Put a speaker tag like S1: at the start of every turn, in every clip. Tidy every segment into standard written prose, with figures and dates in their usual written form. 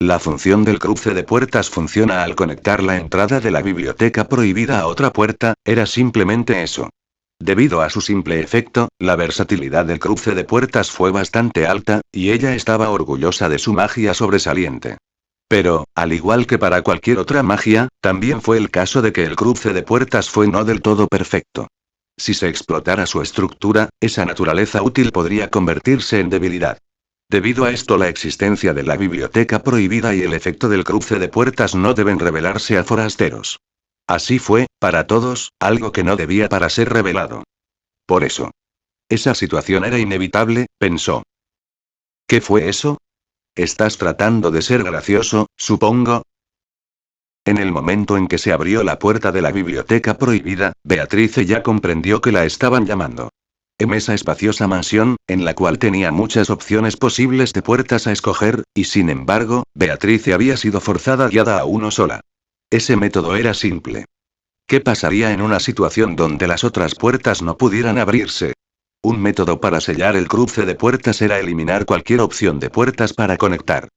S1: La función del cruce de puertas funciona al conectar la entrada de la biblioteca prohibida a otra puerta, era simplemente eso. Debido a su simple efecto, la versatilidad del cruce de puertas fue bastante alta, y ella estaba orgullosa de su magia sobresaliente. Pero, al igual que para cualquier otra magia, también fue el caso de que el cruce de puertas fue no del todo perfecto. Si se explotara su estructura, esa naturaleza útil podría convertirse en debilidad. Debido a esto, la existencia de la biblioteca prohibida y el efecto del cruce de puertas no deben revelarse a forasteros. Así fue, para todos, algo que no debía para ser revelado. Por eso. Esa situación era inevitable, pensó. ¿Qué fue eso? Estás tratando de ser gracioso, supongo. En el momento en que se abrió la puerta de la biblioteca prohibida, Beatrice ya comprendió que la estaban llamando. En esa espaciosa mansión, en la cual tenía muchas opciones posibles de puertas a escoger, y sin embargo, Beatrice había sido forzada guiada a uno sola. Ese método era simple. ¿Qué pasaría en una situación donde las otras puertas no pudieran abrirse? Un método para sellar el cruce de puertas era eliminar cualquier opción de puertas para conectar.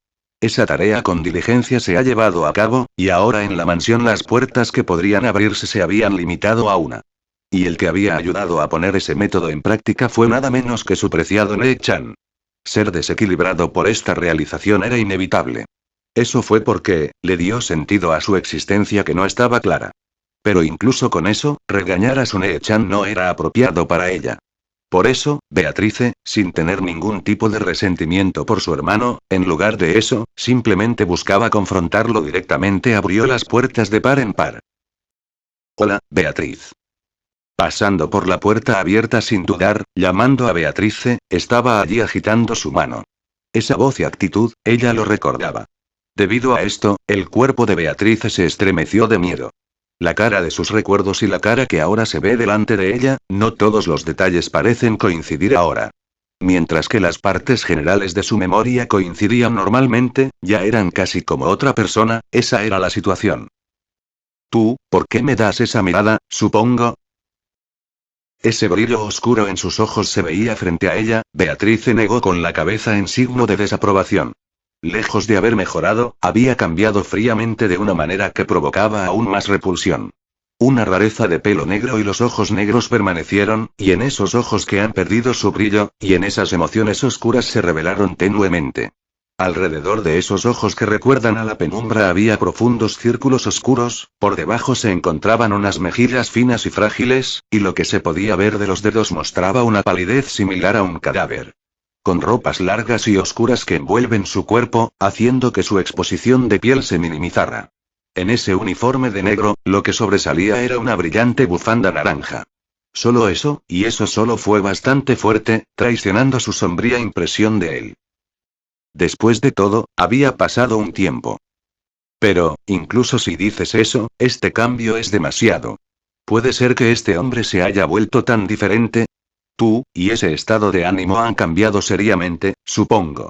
S1: Esa tarea con diligencia se ha llevado a cabo, y ahora en la mansión las puertas que podrían abrirse se habían limitado a una. Y el que había ayudado a poner ese método en práctica fue nada menos que su preciado Ne-chan. Ser desequilibrado por esta realización era inevitable. Eso fue porque, le dio sentido a su existencia que no estaba clara. Pero incluso con eso, regañar a su Ne-chan no era apropiado para ella. Por eso, Beatrice, sin tener ningún tipo de resentimiento por su hermano, en lugar de eso, simplemente buscaba confrontarlo directamente, abrió las puertas de par en par. Hola, Beatriz. Pasando por la puerta abierta sin dudar, llamando a Beatrice, estaba allí agitando su mano. Esa voz y actitud, ella lo recordaba. Debido a esto, el cuerpo de Beatrice se estremeció de miedo. La cara de sus recuerdos y la cara que ahora se ve delante de ella, no todos los detalles parecen coincidir ahora. Mientras que las partes generales de su memoria coincidían normalmente, ya eran casi como otra persona, esa era la situación. Tú, ¿por qué me das esa mirada, supongo? Ese brillo oscuro en sus ojos se veía frente a ella. Beatrice negó con la cabeza en signo de desaprobación. Lejos de haber mejorado, había cambiado fríamente de una manera que provocaba aún más repulsión. Una rareza de pelo negro y los ojos negros permanecieron, y en esos ojos que han perdido su brillo, y en esas emociones oscuras se revelaron tenuemente. Alrededor de esos ojos que recuerdan a la penumbra había profundos círculos oscuros, por debajo se encontraban unas mejillas finas y frágiles, y lo que se podía ver de los dedos mostraba una palidez similar a un cadáver. Con ropas largas y oscuras que envuelven su cuerpo, haciendo que su exposición de piel se minimizara. En ese uniforme de negro, lo que sobresalía era una brillante bufanda naranja. Solo eso, y eso solo fue bastante fuerte, traicionando su sombría impresión de él. Después de todo, había pasado un tiempo. Pero, incluso si dices eso, este cambio es demasiado. ¿Puede ser que este hombre se haya vuelto tan diferente? Tú, y ese estado de ánimo han cambiado seriamente, supongo.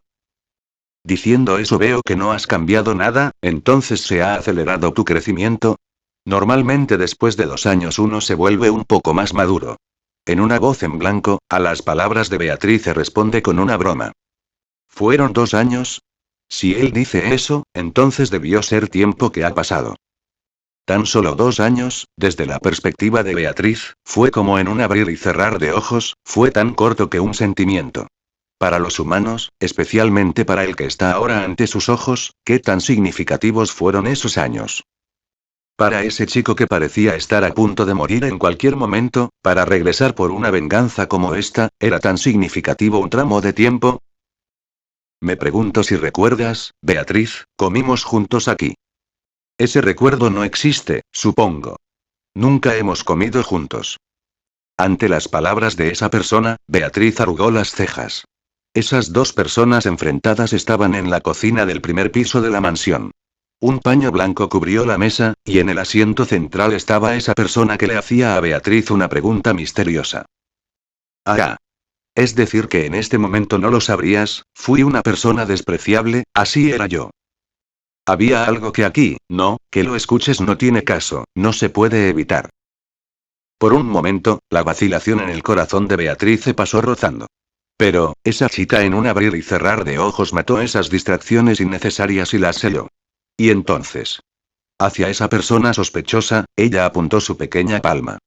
S1: Diciendo eso veo que no has cambiado nada, entonces se ha acelerado tu crecimiento. Normalmente después de 2 años uno se vuelve un poco más maduro. En una voz en blanco, a las palabras de Beatrice responde con una broma. ¿Fueron 2 años? Si él dice eso, entonces debió ser tiempo que ha pasado. Tan solo 2 años, desde la perspectiva de Beatriz, fue como en un abrir y cerrar de ojos, fue tan corto que un sentimiento. Para los humanos, especialmente para el que está ahora ante sus ojos, ¿qué tan significativos fueron esos años? Para ese chico que parecía estar a punto de morir en cualquier momento, para regresar por una venganza como esta, ¿era tan significativo un tramo de tiempo? Me pregunto si recuerdas, Beatriz, comimos juntos aquí. Ese recuerdo no existe, supongo. Nunca hemos comido juntos. Ante las palabras de esa persona, Beatriz arrugó las cejas. Esas 2 personas enfrentadas estaban en la cocina del primer piso de la mansión. Un paño blanco cubrió la mesa, y en el asiento central estaba esa persona que le hacía a Beatriz una pregunta misteriosa. Ah. Es decir que en este momento no lo sabrías, fui una persona despreciable, así era yo. Había algo que aquí, no, que lo escuches no tiene caso, no se puede evitar. Por un momento, la vacilación en el corazón de Beatriz se pasó rozando. Pero, esa chica en un abrir y cerrar de ojos mató esas distracciones innecesarias y las selló. Y entonces, hacia esa persona sospechosa, ella apuntó su pequeña palma.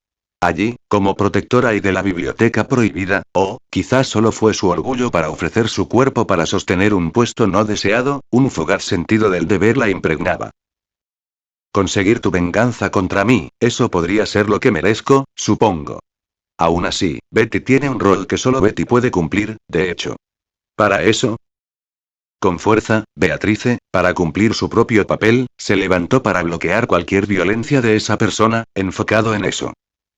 S1: Allí, como protectora y de la biblioteca prohibida, o, quizás solo fue su orgullo para ofrecer su cuerpo para sostener un puesto no deseado, un fugaz sentido del deber la impregnaba. Conseguir tu venganza contra mí, eso podría ser lo que merezco, supongo. Aún así, Betty tiene un rol que solo Betty puede cumplir, de hecho. Para eso, con fuerza, Beatrice, para cumplir su propio papel, se levantó para bloquear cualquier violencia de esa persona, enfocado en eso.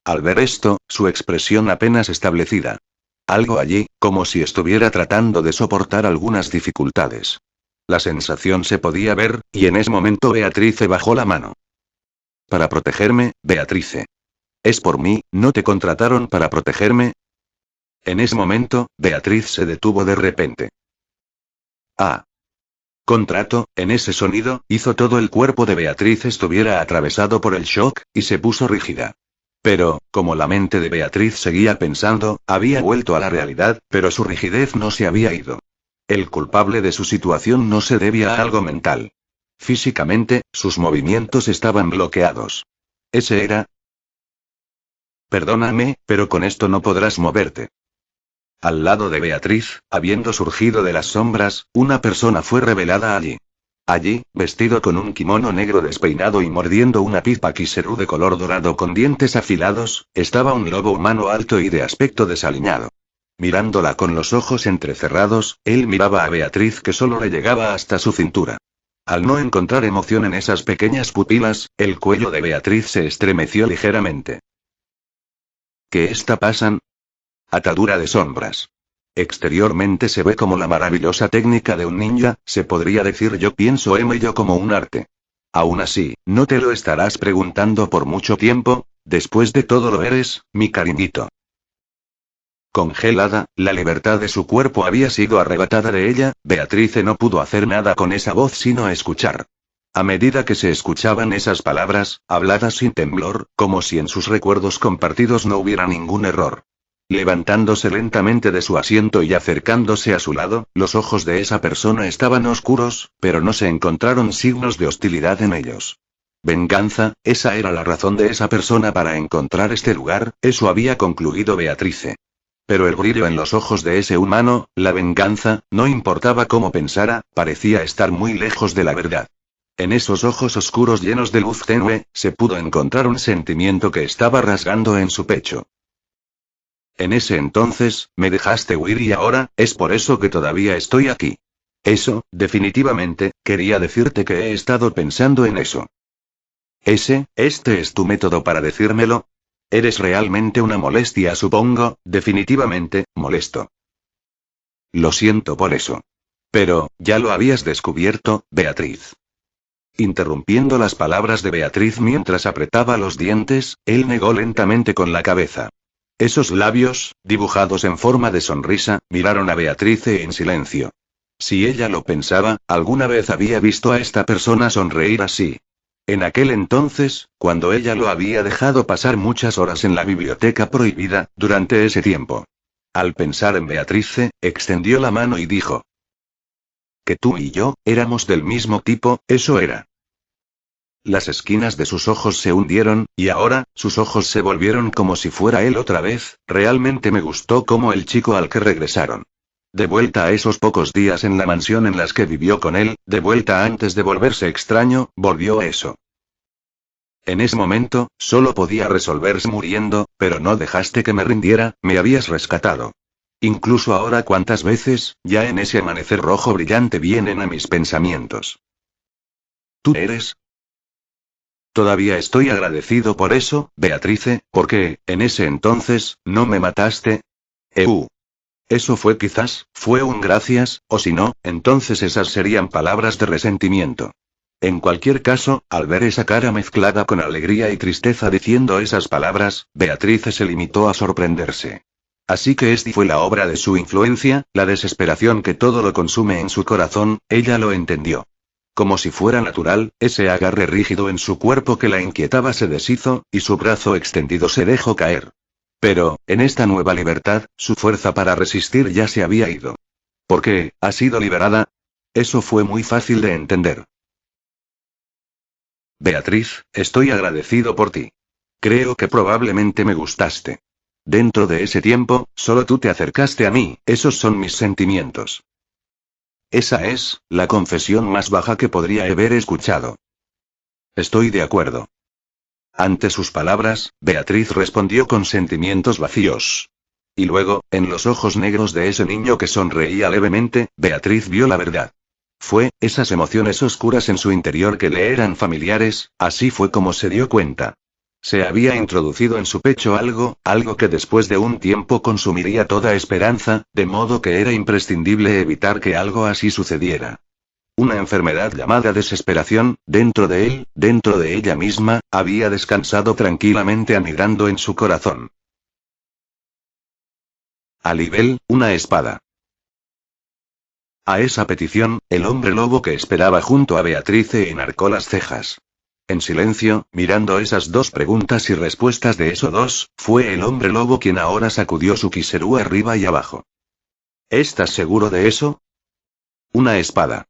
S1: Al ver esto, su expresión apenas establecida. Algo allí, como si estuviera tratando de soportar algunas dificultades. La sensación se podía ver, y en ese momento Beatrice bajó la mano. Para protegerme, Beatrice. Es por mí, ¿no te contrataron para protegerme? En ese momento, Beatriz se detuvo de repente. Ah. Contrato, en ese sonido, hizo todo el cuerpo de Beatriz estuviera atravesado por el shock, y se puso rígida. Pero, como la mente de Beatriz seguía pensando, había vuelto a la realidad, pero su rigidez no se había ido. El culpable de su situación no se debía a algo mental. Físicamente, sus movimientos estaban bloqueados. Ese era. Perdóname, pero con esto no podrás moverte. Al lado de Beatriz, habiendo surgido de las sombras, una persona fue revelada allí. Allí, vestido con un kimono negro despeinado y mordiendo una pipa Kiseru de color dorado con dientes afilados, estaba un lobo humano alto y de aspecto desaliñado. Mirándola con los ojos entrecerrados, él miraba a Beatriz que solo le llegaba hasta su cintura. Al no encontrar emoción en esas pequeñas pupilas, el cuello de Beatriz se estremeció ligeramente. ¿Qué está pasando? Atadura de sombras. Exteriormente se ve como la maravillosa técnica de un ninja, se podría decir yo pienso ello como un arte. Aún así, ¿no te lo estarás preguntando por mucho tiempo? Después de todo lo eres, mi cariñito. Congelada, la libertad de su cuerpo había sido arrebatada de ella, Beatrice no pudo hacer nada con esa voz sino escuchar. A medida que se escuchaban esas palabras, habladas sin temblor, como si en sus recuerdos compartidos no hubiera ningún error. Levantándose lentamente de su asiento y acercándose a su lado, los ojos de esa persona estaban oscuros, pero no se encontraron signos de hostilidad en ellos. Venganza, esa era la razón de esa persona para encontrar este lugar, eso había concluido Beatrice. Pero el brillo en los ojos de ese humano, la venganza, no importaba cómo pensara, parecía estar muy lejos de la verdad. En esos ojos oscuros llenos de luz tenue, se pudo encontrar un sentimiento que estaba rasgando en su pecho. En ese entonces, me dejaste huir y ahora, es por eso que todavía estoy aquí. Eso, definitivamente, quería decirte que he estado pensando en eso. ¿Este es tu método para decírmelo? Eres realmente una molestia, supongo, definitivamente, molesto. Lo siento por eso. Pero, ya lo habías descubierto, Beatriz. Interrumpiendo las palabras de Beatriz mientras apretaba los dientes, él negó lentamente con la cabeza. Esos labios, dibujados en forma de sonrisa, miraron a Beatrice en silencio. Si ella lo pensaba, alguna vez había visto a esta persona sonreír así. En aquel entonces, cuando ella lo había dejado pasar muchas horas en la biblioteca prohibida, durante ese tiempo. Al pensar en Beatrice, extendió la mano y dijo. Que tú y yo, éramos del mismo tipo, eso era. Las esquinas de sus ojos se hundieron, y ahora, sus ojos se volvieron como si fuera él otra vez, realmente me gustó como el chico al que regresaron. De vuelta a esos pocos días en la mansión en las que vivió con él, de vuelta antes de volverse extraño, volvió a eso. En ese momento, solo podía resolverse muriendo, pero no dejaste que me rindiera, me habías rescatado. Incluso ahora cuántas veces, ya en ese amanecer rojo brillante vienen a mis pensamientos. ¿Tú eres? Todavía estoy agradecido por eso, Beatrice, porque, en ese entonces, no me mataste. Eso fue un gracias, o si no, entonces esas serían palabras de resentimiento. En cualquier caso, al ver esa cara mezclada con alegría y tristeza diciendo esas palabras, Beatrice se limitó a sorprenderse. Así que esta fue la obra de su influencia, la desesperación que todo lo consume en su corazón, ella lo entendió. Como si fuera natural, ese agarre rígido en su cuerpo que la inquietaba se deshizo, y su brazo extendido se dejó caer. Pero, en esta nueva libertad, su fuerza para resistir ya se había ido. ¿Por qué ha sido liberada? Eso fue muy fácil de entender. Beatriz, estoy agradecido por ti. Creo que probablemente me gustaste. Dentro de ese tiempo, solo tú te acercaste a mí, esos son mis sentimientos. Esa es, la confesión más baja que podría haber escuchado. Estoy de acuerdo. Ante sus palabras, Beatriz respondió con sentimientos vacíos. Y luego, en los ojos negros de ese niño que sonreía levemente, Beatriz vio la verdad. Fue, esas emociones oscuras en su interior que le eran familiares, así fue como se dio cuenta. Se había introducido en su pecho algo que después de un tiempo consumiría toda esperanza, de modo que era imprescindible evitar que algo así sucediera. Una enfermedad llamada desesperación, dentro de él, dentro de ella misma, había descansado tranquilamente anidando en su corazón. Alibel, una espada. A esa petición, el hombre lobo que esperaba junto a Beatriz enarcó las cejas. En silencio, mirando esas dos preguntas y respuestas de esos dos, fue el hombre lobo quien ahora sacudió su quiserú arriba y abajo. ¿Estás seguro de eso? Una espada.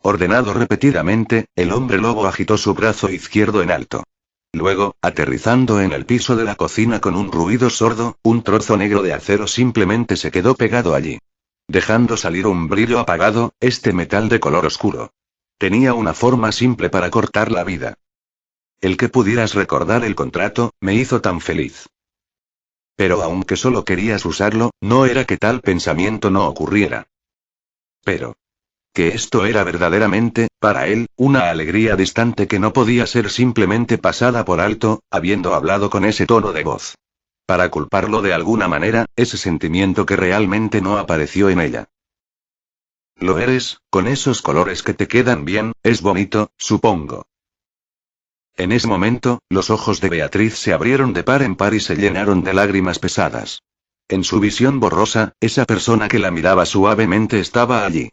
S1: Ordenado repetidamente, el hombre lobo agitó su brazo izquierdo en alto. Luego, aterrizando en el piso de la cocina con un ruido sordo, un trozo negro de acero simplemente se quedó pegado allí. Dejando salir un brillo apagado, este metal de color oscuro. Tenía una forma simple para cortar la vida. El que pudieras recordar el contrato, me hizo tan feliz. Pero aunque solo querías usarlo, no era que tal pensamiento no ocurriera. Pero que esto era verdaderamente, para él, una alegría distante que no podía ser simplemente pasada por alto, habiendo hablado con ese tono de voz. Para culparlo de alguna manera, ese sentimiento que realmente no apareció en ella. Lo eres, con esos colores que te quedan bien, es bonito, supongo. En ese momento, los ojos de Beatriz se abrieron de par en par y se llenaron de lágrimas pesadas. En su visión borrosa, esa persona que la miraba suavemente estaba allí.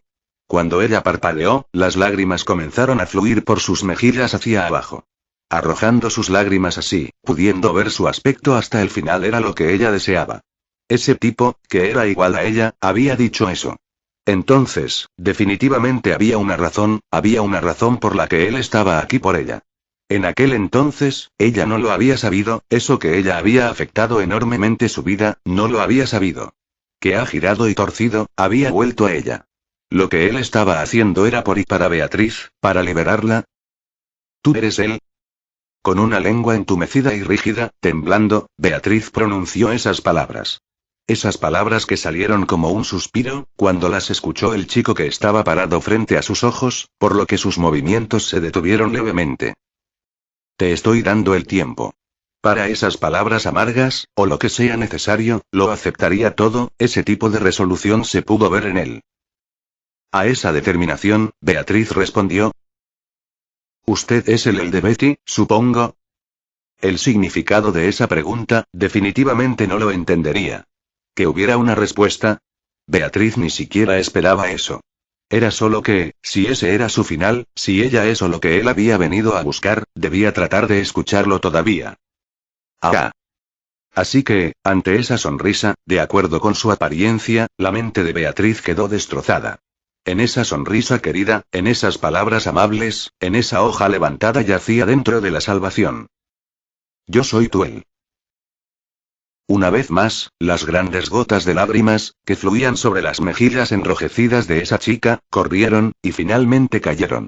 S1: Cuando ella parpadeó, las lágrimas comenzaron a fluir por sus mejillas hacia abajo. Arrojando sus lágrimas así, pudiendo ver su aspecto hasta el final era lo que ella deseaba. Ese tipo, que era igual a ella, había dicho eso. Entonces, definitivamente había una razón por la que él estaba aquí por ella. En aquel entonces, ella no lo había sabido, eso que ella había afectado enormemente su vida, no lo había sabido. Que ha girado y torcido, había vuelto a ella. Lo que él estaba haciendo era por y para Beatriz, para liberarla. ¿Tú eres él? Con una lengua entumecida y rígida, temblando, Beatriz pronunció esas palabras. Esas palabras que salieron como un suspiro, cuando las escuchó el chico que estaba parado frente a sus ojos, por lo que sus movimientos se detuvieron levemente. Te estoy dando el tiempo. Para esas palabras amargas, o lo que sea necesario, lo aceptaría todo, ese tipo de resolución se pudo ver en él. A esa determinación, Beatriz respondió. ¿Usted es el de Betty, supongo? El significado de esa pregunta, definitivamente no lo entendería. ¿Que hubiera una respuesta? Beatriz ni siquiera esperaba eso. Era solo que, si ese era su final, si ella es lo que él había venido a buscar, debía tratar de escucharlo todavía. Ah. Así que, ante esa sonrisa, de acuerdo con su apariencia, la mente de Beatriz quedó destrozada. En esa sonrisa querida, en esas palabras amables, en esa hoja levantada yacía dentro de la salvación. Yo soy tu él. Una vez más, las grandes gotas de lágrimas, que fluían sobre las mejillas enrojecidas de esa chica, corrieron, y finalmente cayeron.